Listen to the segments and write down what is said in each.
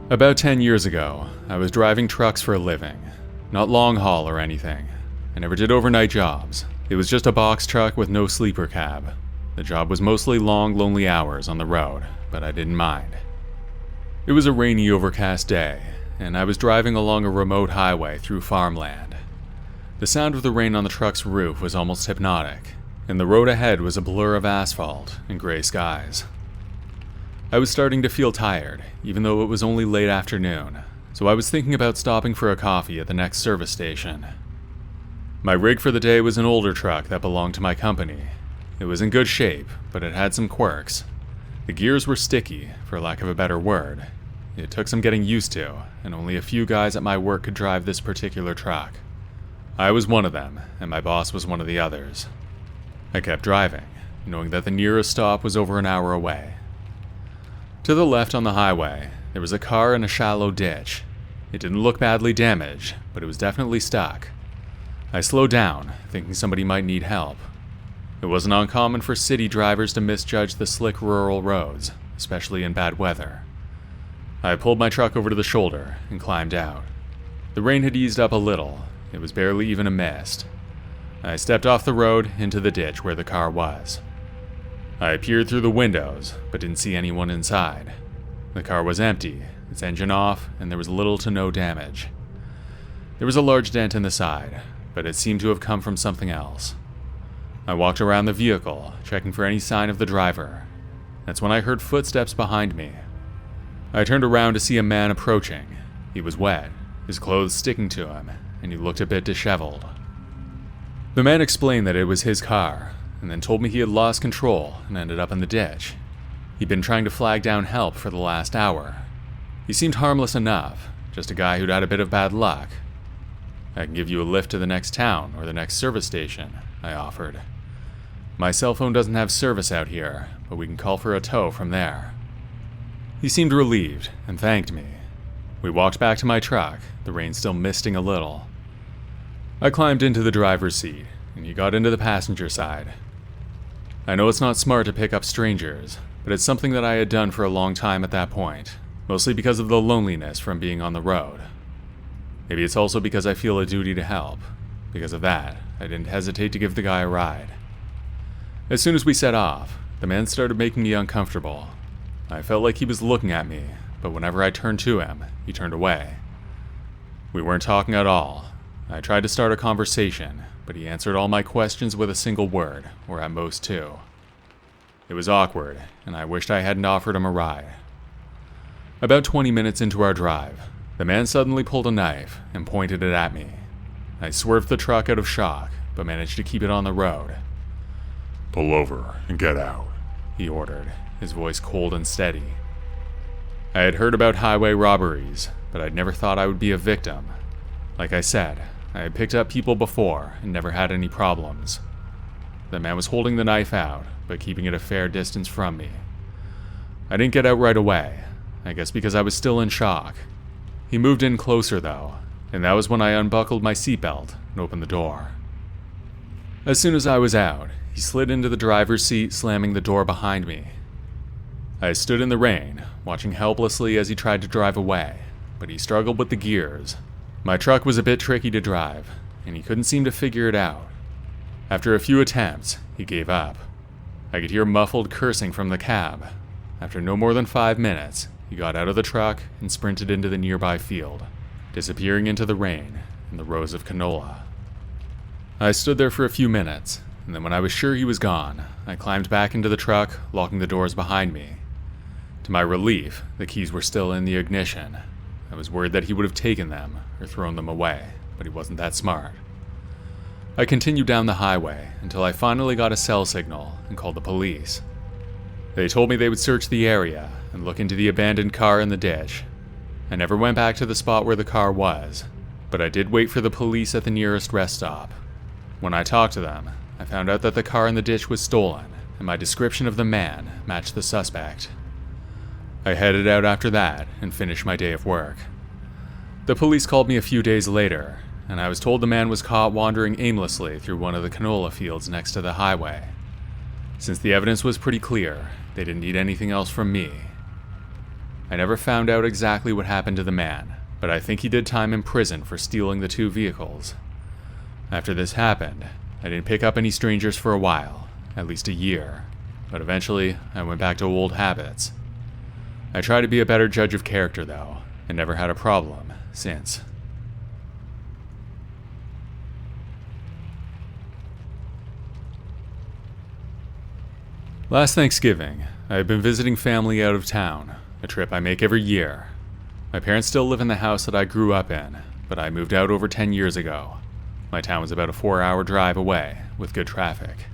About 10 years ago, I was driving trucks for a living. Not long haul or anything. I never did overnight jobs. It was just a box truck with no sleeper cab. The job was mostly long, lonely hours on the road, but I didn't mind. It was a rainy, overcast day, and I was driving along a remote highway through farmland. The sound of the rain on the truck's roof was almost hypnotic, and the road ahead was a blur of asphalt and gray skies. I was starting to feel tired, even though it was only late afternoon, so I was thinking about stopping for a coffee at the next service station. My rig for the day was an older truck that belonged to my company. It was in good shape, but it had some quirks. The gears were sticky, for lack of a better word. It took some getting used to, and only a few guys at my work could drive this particular truck. I was one of them, and my boss was one of the others. I kept driving, knowing that the nearest stop was over an hour away. To the left on the highway, there was a car in a shallow ditch. It didn't look badly damaged, but it was definitely stuck. I slowed down, thinking somebody might need help. It wasn't uncommon for city drivers to misjudge the slick rural roads, especially in bad weather. I pulled my truck over to the shoulder and climbed out. The rain had eased up a little. It was barely even a mist. I stepped off the road into the ditch where the car was. I peered through the windows, but didn't see anyone inside. The car was empty, its engine off, and there was little to no damage. There was a large dent in the side, but it seemed to have come from something else. I walked around the vehicle, checking for any sign of the driver. That's when I heard footsteps behind me. I turned around to see a man approaching. He was wet, his clothes sticking to him, and he looked a bit disheveled. The man explained that it was his car, and then told me he had lost control and ended up in the ditch. He'd been trying to flag down help for the last hour. He seemed harmless enough, just a guy who'd had a bit of bad luck. I can give you a lift to the next town or the next service station, I offered. My cell phone doesn't have service out here, but we can call for a tow from there. He seemed relieved and thanked me. We walked back to my truck, the rain still misting a little. I climbed into the driver's seat, and he got into the passenger side. I know it's not smart to pick up strangers, but it's something that I had done for a long time at that point, mostly because of the loneliness from being on the road. Maybe it's also because I feel a duty to help. Because of that, I didn't hesitate to give the guy a ride. As soon as we set off, the man started making me uncomfortable. I felt like he was looking at me, but whenever I turned to him, he turned away. We weren't talking at all. I tried to start a conversation, but he answered all my questions with a single word, or at most two. It was awkward, and I wished I hadn't offered him a ride. About 20 minutes into our drive, the man suddenly pulled a knife and pointed it at me. I swerved the truck out of shock, but managed to keep it on the road. "Pull over and get out," he ordered, his voice cold and steady. I had heard about highway robberies, but I'd never thought I would be a victim. Like I said, I had picked up people before and never had any problems. The man was holding the knife out, but keeping it a fair distance from me. I didn't get out right away, I guess because I was still in shock. He moved in closer though, and that was when I unbuckled my seatbelt and opened the door. As soon as I was out, he slid into the driver's seat, slamming the door behind me. I stood in the rain, watching helplessly as he tried to drive away, but he struggled with the gears. My truck was a bit tricky to drive, and he couldn't seem to figure it out. After a few attempts, he gave up. I could hear muffled cursing from the cab. After no more than 5 minutes, he got out of the truck and sprinted into the nearby field, disappearing into the rain and the rows of canola. I stood there for a few minutes, and then when I was sure he was gone, I climbed back into the truck, locking the doors behind me. To my relief, the keys were still in the ignition. I was worried that he would have taken them or thrown them away, but he wasn't that smart. I continued down the highway until I finally got a cell signal and called the police. They told me they would search the area and look into the abandoned car in the ditch. I never went back to the spot where the car was, but I did wait for the police at the nearest rest stop. When I talked to them, I found out that the car in the ditch was stolen, and my description of the man matched the suspect. I headed out after that and finished my day of work. The police called me a few days later, and I was told the man was caught wandering aimlessly through one of the canola fields next to the highway. Since the evidence was pretty clear, they didn't need anything else from me. I never found out exactly what happened to the man, but I think he did time in prison for stealing the 2 vehicles. After this happened, I didn't pick up any strangers for a while, at least a year, but eventually I went back to old habits. I try to be a better judge of character though, and never had a problem since. Last Thanksgiving, I had been visiting family out of town, a trip I make every year. My parents still live in the house that I grew up in, but I moved out over 10 years ago. My town was about a 4-hour drive away, with good traffic.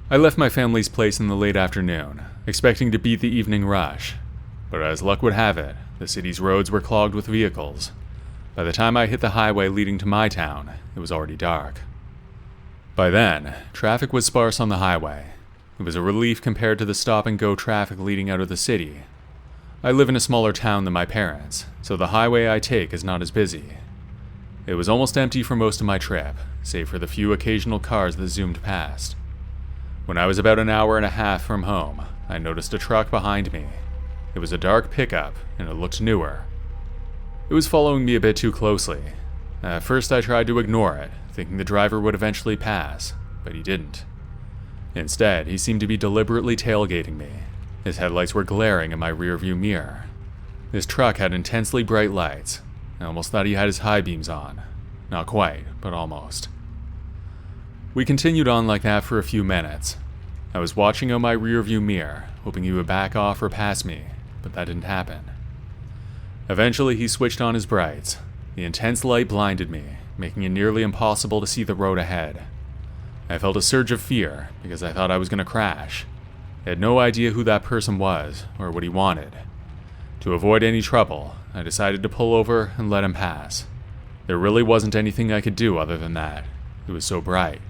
I left my family's place in the late afternoon, expecting to beat the evening rush. But as luck would have it, the city's roads were clogged with vehicles. By the time I hit the highway leading to my town, it was already dark. By then, traffic was sparse on the highway. It was a relief compared to the stop-and-go traffic leading out of the city. I live in a smaller town than my parents, so the highway I take is not as busy. It was almost empty for most of my trip, save for the few occasional cars that zoomed past. When I was about an hour and a half from home, I noticed a truck behind me. It was a dark pickup, and it looked newer. It was following me a bit too closely. At first I tried to ignore it, thinking the driver would eventually pass, but he didn't. Instead, he seemed to be deliberately tailgating me. His headlights were glaring in my rearview mirror. His truck had intensely bright lights. I almost thought he had his high beams on. Not quite, but almost. We continued on like that for a few minutes. I was watching out my rearview mirror, hoping he would back off or pass me, but that didn't happen. Eventually, he switched on his brights. The intense light blinded me, making it nearly impossible to see the road ahead. I felt a surge of fear because I thought I was going to crash. I had no idea who that person was or what he wanted. To avoid any trouble, I decided to pull over and let him pass. There really wasn't anything I could do other than that. It was so bright.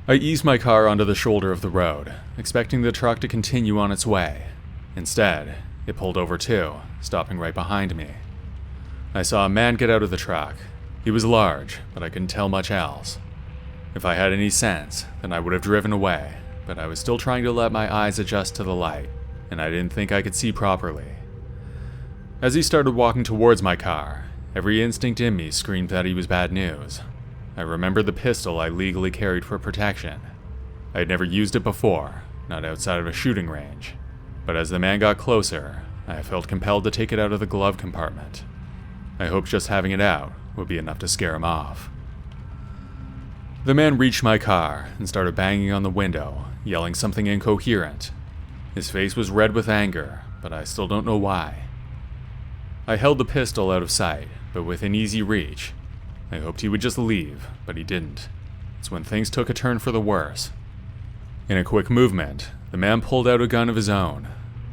I eased my car onto the shoulder of the road, expecting the truck to continue on its way. Instead, it pulled over too, stopping right behind me. I saw a man get out of the truck. He was large, but I couldn't tell much else. If I had any sense, then I would have driven away, but I was still trying to let my eyes adjust to the light, and I didn't think I could see properly. As he started walking towards my car, every instinct in me screamed that he was bad news. I remembered the pistol I legally carried for protection. I had never used it before, not outside of a shooting range, but as the man got closer, I felt compelled to take it out of the glove compartment. I hoped just having it out would be enough to scare him off. The man reached my car and started banging on the window, yelling something incoherent. His face was red with anger, but I still don't know why. I held the pistol out of sight, but within easy reach. I hoped he would just leave, but he didn't. It's when things took a turn for the worse. In a quick movement, the man pulled out a gun of his own.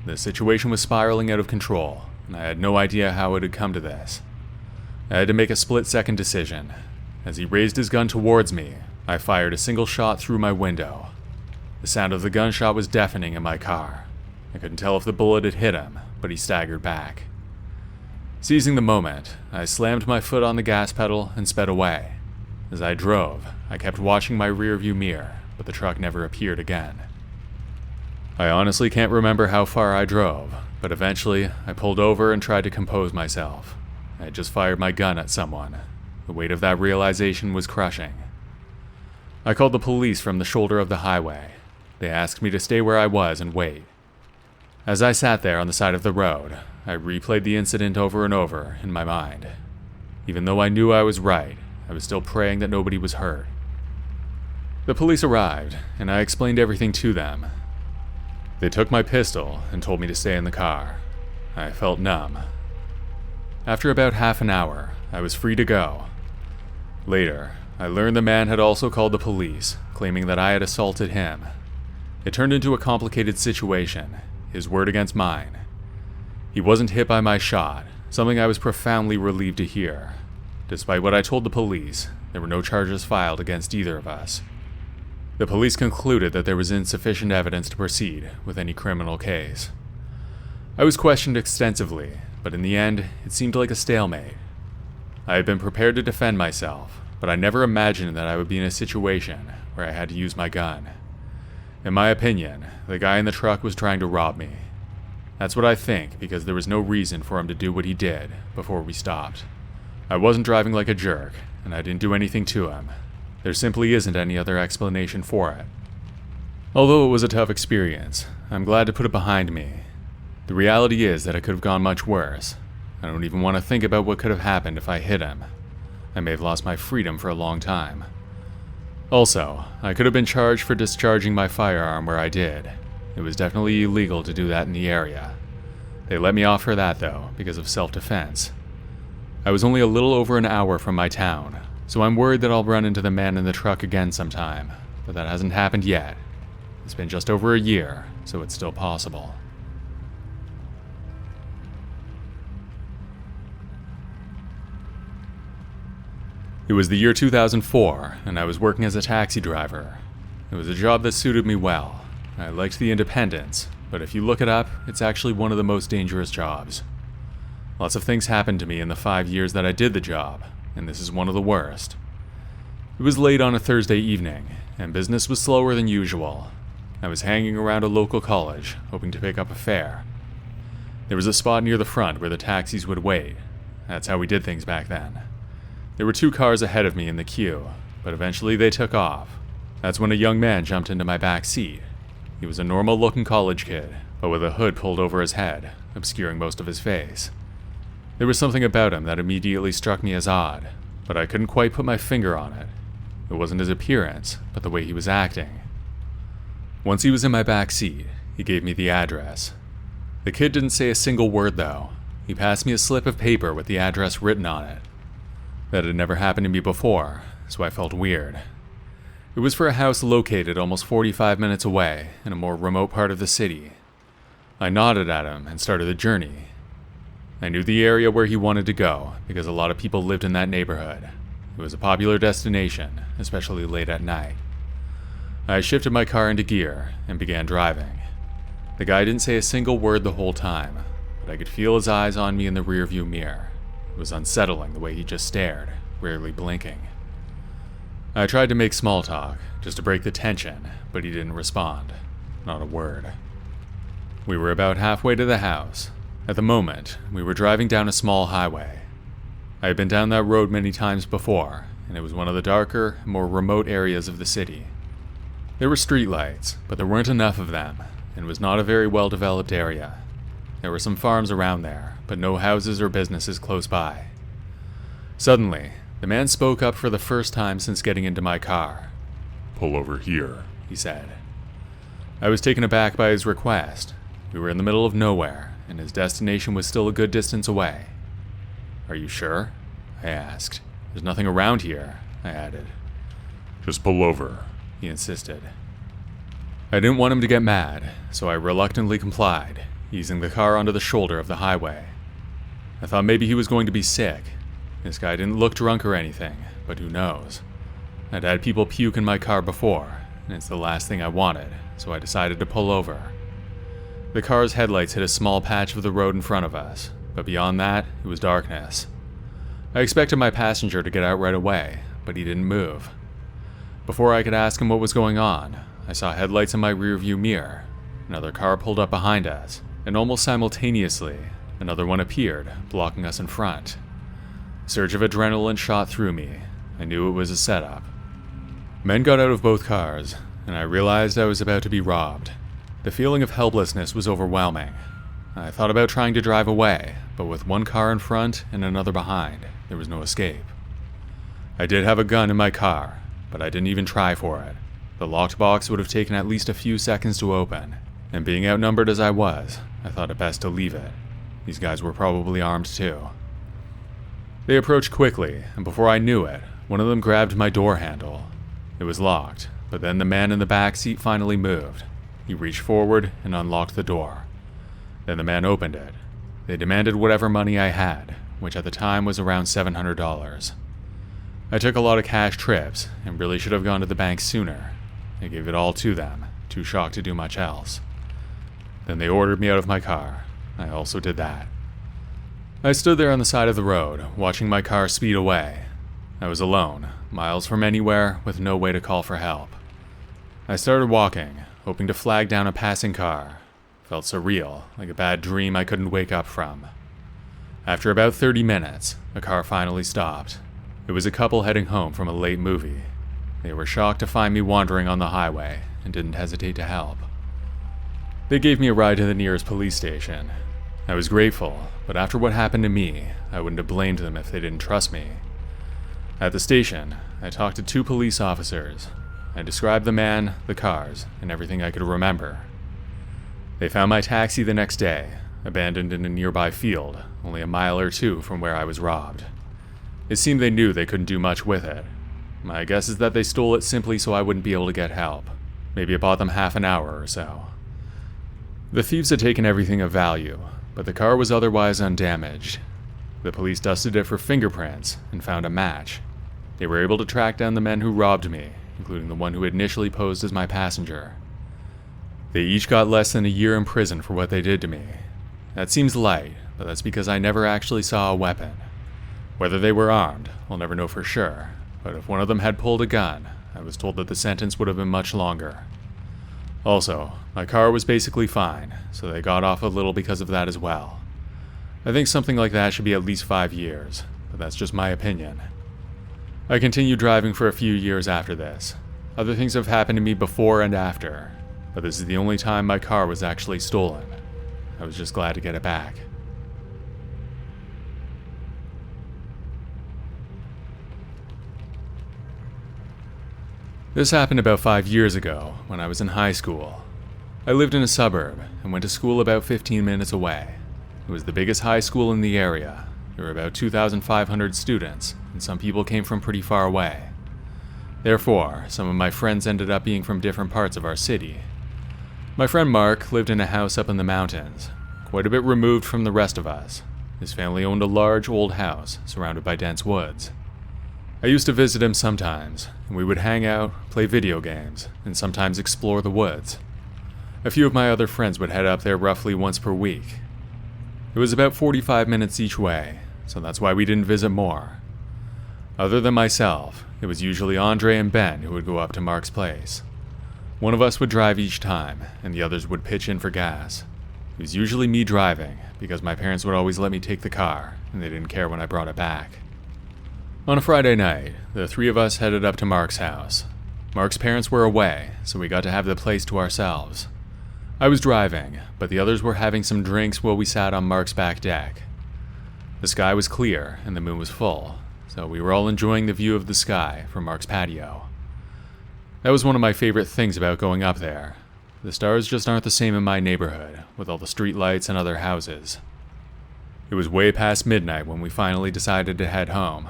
The situation was spiraling out of control, and I had no idea how it had come to this. I had to make a split-second decision. As he raised his gun towards me, I fired a single shot through my window. The sound of the gunshot was deafening in my car. I couldn't tell if the bullet had hit him, but he staggered back. Seizing the moment, I slammed my foot on the gas pedal and sped away. As I drove, I kept watching my rearview mirror, but the truck never appeared again. I honestly can't remember how far I drove, but eventually I pulled over and tried to compose myself. I had just fired my gun at someone. The weight of that realization was crushing. I called the police from the shoulder of the highway. They asked me to stay where I was and wait. As I sat there on the side of the road, I replayed the incident over and over in my mind. Even though I knew I was right, I was still praying that nobody was hurt. The police arrived, and I explained everything to them. They took my pistol and told me to stay in the car. I felt numb. After about half an hour, I was free to go. Later, I learned the man had also called the police, claiming that I had assaulted him. It turned into a complicated situation, his word against mine. He wasn't hit by my shot, something I was profoundly relieved to hear. Despite what I told the police, there were no charges filed against either of us. The police concluded that there was insufficient evidence to proceed with any criminal case. I was questioned extensively, but in the end, it seemed like a stalemate. I had been prepared to defend myself, but I never imagined that I would be in a situation where I had to use my gun. In my opinion, the guy in the truck was trying to rob me. That's what I think, because there was no reason for him to do what he did before we stopped. I wasn't driving like a jerk, and I didn't do anything to him. There simply isn't any other explanation for it. Although it was a tough experience, I'm glad to put it behind me. The reality is that it could have gone much worse. I don't even want to think about what could have happened if I hit him. I may have lost my freedom for a long time. Also, I could have been charged for discharging my firearm where I did. It was definitely illegal to do that in the area. They let me off for that though, because of self-defense. I was only a little over an hour from my town, so I'm worried that I'll run into the man in the truck again sometime, but that hasn't happened yet. It's been just over a year, so it's still possible. It was the year 2004, and I was working as a taxi driver. It was a job that suited me well. I liked the independence, but if you look it up, it's actually one of the most dangerous jobs. Lots of things happened to me in the 5 years that I did the job, and this is one of the worst. It was late on a Thursday evening, and business was slower than usual. I was hanging around a local college, hoping to pick up a fare. There was a spot near the front where the taxis would wait. That's how we did things back then. There were 2 cars ahead of me in the queue, but eventually they took off. That's when a young man jumped into my back seat. He was a normal-looking college kid, but with a hood pulled over his head, obscuring most of his face. There was something about him that immediately struck me as odd, but I couldn't quite put my finger on it. It wasn't his appearance, but the way he was acting. Once he was in my back seat, he gave me the address. The kid didn't say a single word though. He passed me a slip of paper with the address written on it. That had never happened to me before, so I felt weird. It was for a house located almost 45 minutes away in a more remote part of the city. I nodded at him and started the journey. I knew the area where he wanted to go because a lot of people lived in that neighborhood. It was a popular destination, especially late at night. I shifted my car into gear and began driving. The guy didn't say a single word the whole time, but I could feel his eyes on me in the rearview mirror. It was unsettling the way he just stared, rarely blinking. I tried to make small talk, just to break the tension, but he didn't respond. Not a word. We were about halfway to the house. At the moment, we were driving down a small highway. I had been down that road many times before, and it was one of the darker, more remote areas of the city. There were streetlights, but there weren't enough of them, and it was not a very well-developed area. There were some farms around there, but no houses or businesses close by. Suddenly, the man spoke up for the first time since getting into my car. Pull over here, he said. I was taken aback by his request. We were in the middle of nowhere, and his destination was still a good distance away. Are you sure? I asked. There's nothing around here, I added. Just pull over, he insisted. I didn't want him to get mad, so I reluctantly complied, easing the car onto the shoulder of the highway. I thought maybe he was going to be sick. This guy didn't look drunk or anything, but who knows? I'd had people puke in my car before, and it's the last thing I wanted, so I decided to pull over. The car's headlights hit a small patch of the road in front of us, but beyond that, it was darkness. I expected my passenger to get out right away, but he didn't move. Before I could ask him what was going on, I saw headlights in my rearview mirror. Another car pulled up behind us, and almost simultaneously, another one appeared, blocking us in front. A surge of adrenaline shot through me. I knew it was a setup. Men got out of both cars, and I realized I was about to be robbed. The feeling of helplessness was overwhelming. I thought about trying to drive away, but with one car in front and another behind, there was no escape. I did have a gun in my car, but I didn't even try for it. The locked box would have taken at least a few seconds to open, and being outnumbered as I was, I thought it best to leave it. These guys were probably armed too. They approached quickly, and before I knew it, one of them grabbed my door handle. It was locked, but then the man in the back seat finally moved. He reached forward and unlocked the door. Then the man opened it. They demanded whatever money I had, which at the time was around $700. I took a lot of cash trips, and really should have gone to the bank sooner. I gave it all to them, too shocked to do much else. Then they ordered me out of my car. I also did that. I stood there on the side of the road, watching my car speed away. I was alone, miles from anywhere, with no way to call for help. I started walking, hoping to flag down a passing car. Felt surreal, like a bad dream I couldn't wake up from. After about 30 minutes, a car finally stopped. It was a couple heading home from a late movie. They were shocked to find me wandering on the highway and didn't hesitate to help. They gave me a ride to the nearest police station. I was grateful, but after what happened to me, I wouldn't have blamed them if they didn't trust me. At the station, I talked to 2 police officers. I described the man, the cars, and everything I could remember. They found my taxi the next day, abandoned in a nearby field, only a mile or 2 from where I was robbed. It seemed they knew they couldn't do much with it. My guess is that they stole it simply so I wouldn't be able to get help. Maybe it bought them half an hour or so. The thieves had taken everything of value, but the car was otherwise undamaged. The police dusted it for fingerprints and found a match. They were able to track down the men who robbed me, including the one who initially posed as my passenger. They each got less than a year in prison for what they did to me. That seems light, but that's because I never actually saw a weapon. Whether they were armed, I'll never know for sure, but if one of them had pulled a gun, I was told that the sentence would have been much longer. Also, my car was basically fine, so they got off a little because of that as well. I think something like that should be at least 5 years, but that's just my opinion. I continued driving for a few years after this. Other things have happened to me before and after, but this is the only time my car was actually stolen. I was just glad to get it back. This happened about 5 years ago, when I was in high school. I lived in a suburb and went to school about 15 minutes away. It was the biggest high school in the area. There were about 2,500 students, and some people came from pretty far away. Therefore, some of my friends ended up being from different parts of our city. My friend Mark lived in a house up in the mountains, quite a bit removed from the rest of us. His family owned a large old house surrounded by dense woods. I used to visit him sometimes, and we would hang out, play video games, and sometimes explore the woods. A few of my other friends would head up there roughly once per week. It was about 45 minutes each way, so that's why we didn't visit more. Other than myself, it was usually Andre and Ben who would go up to Mark's place. One of us would drive each time, and the others would pitch in for gas. It was usually me driving, because my parents would always let me take the car, and they didn't care when I brought it back. On a Friday night, the 3 of us headed up to Mark's house. Mark's parents were away, so we got to have the place to ourselves. I was driving, but the others were having some drinks while we sat on Mark's back deck. The sky was clear, and the moon was full, so we were all enjoying the view of the sky from Mark's patio. That was one of my favorite things about going up there. The stars just aren't the same in my neighborhood, with all the street lights and other houses. It was way past midnight when we finally decided to head home.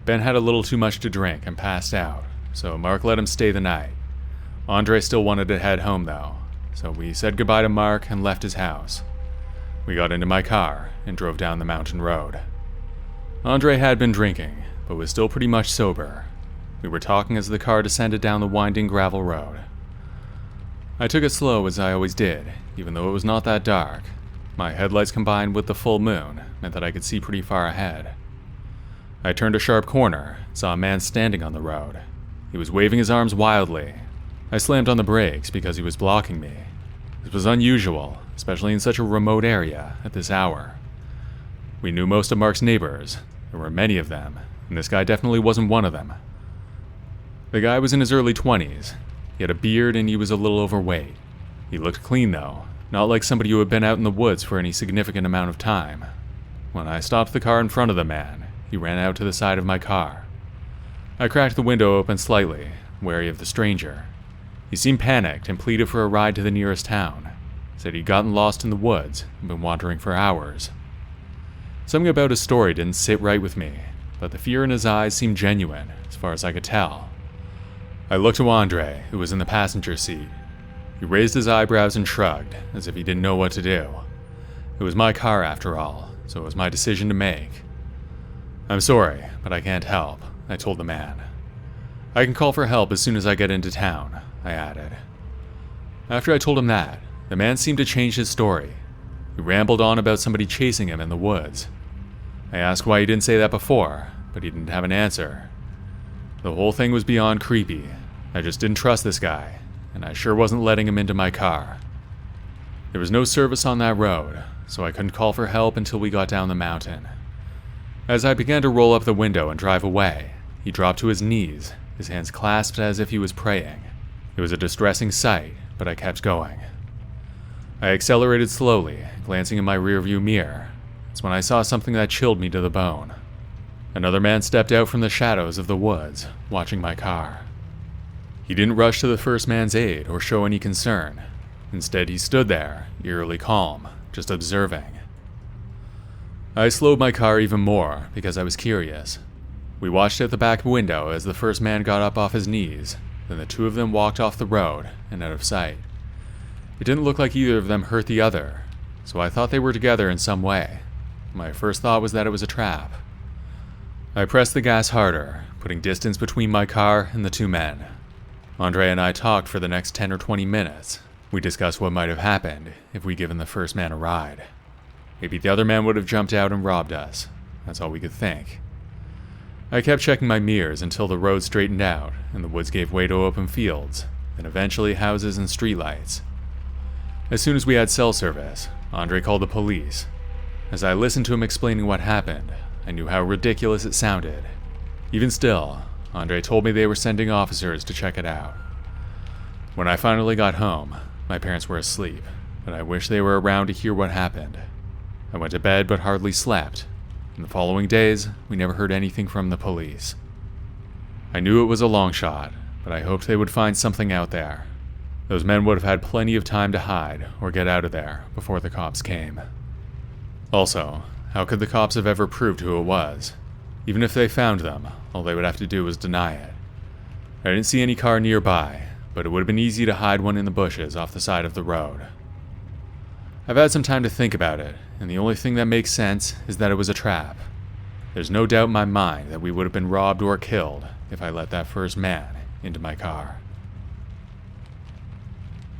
Ben had a little too much to drink and passed out, so Mark let him stay the night. Andre still wanted to head home though, so we said goodbye to Mark and left his house. We got into my car and drove down the mountain road. Andre had been drinking, but was still pretty much sober. We were talking as the car descended down the winding gravel road. I took it slow as I always did, even though it was not that dark. My headlights combined with the full moon meant that I could see pretty far ahead. I turned a sharp corner and saw a man standing on the road. He was waving his arms wildly. I slammed on the brakes because he was blocking me. This was unusual, especially in such a remote area at this hour. We knew most of Mark's neighbors. There were many of them, and this guy definitely wasn't one of them. The guy was in his early 20s. He had a beard and he was a little overweight. He looked clean though, not like somebody who had been out in the woods for any significant amount of time. When I stopped the car in front of the man, he ran out to the side of my car. I cracked the window open slightly, wary of the stranger. He seemed panicked and pleaded for a ride to the nearest town. Said he'd gotten lost in the woods and been wandering for hours. Something about his story didn't sit right with me, but the fear in his eyes seemed genuine, as far as I could tell. I looked to Andre, who was in the passenger seat. He raised his eyebrows and shrugged, as if he didn't know what to do. It was my car after all, so it was my decision to make. "I'm sorry, but I can't help," I told the man. "I can call for help as soon as I get into town," I added. After I told him that, the man seemed to change his story. He rambled on about somebody chasing him in the woods. I asked why he didn't say that before, but he didn't have an answer. The whole thing was beyond creepy. I just didn't trust this guy, and I sure wasn't letting him into my car. There was no service on that road, so I couldn't call for help until we got down the mountain. As I began to roll up the window and drive away, he dropped to his knees, his hands clasped as if he was praying. It was a distressing sight, but I kept going. I accelerated slowly, glancing in my rearview mirror. It's when I saw something that chilled me to the bone. Another man stepped out from the shadows of the woods, watching my car. He didn't rush to the first man's aid or show any concern. Instead, he stood there, eerily calm, just observing. I slowed my car even more because I was curious. We watched out the back window as the first man got up off his knees, then the two of them walked off the road and out of sight. It didn't look like either of them hurt the other, so I thought they were together in some way. My first thought was that it was a trap. I pressed the gas harder, putting distance between my car and the two men. Andre and I talked for the next 10 or 20 minutes. We discussed what might have happened if we'd given the first man a ride. Maybe the other man would have jumped out and robbed us. That's all we could think. I kept checking my mirrors until the road straightened out and the woods gave way to open fields, then eventually houses and streetlights. As soon as we had cell service, Andre called the police. As I listened to him explaining what happened, I knew how ridiculous it sounded. Even still, Andre told me they were sending officers to check it out. When I finally got home, my parents were asleep, but I wished they were around to hear what happened. I went to bed but hardly slept. In the following days, we never heard anything from the police. I knew it was a long shot, but I hoped they would find something out there. Those men would have had plenty of time to hide or get out of there before the cops came. Also, how could the cops have ever proved who it was? Even if they found them, all they would have to do was deny it. I didn't see any car nearby, but it would have been easy to hide one in the bushes off the side of the road. I've had some time to think about it, and the only thing that makes sense is that it was a trap. There's no doubt in my mind that we would have been robbed or killed if I let that first man into my car.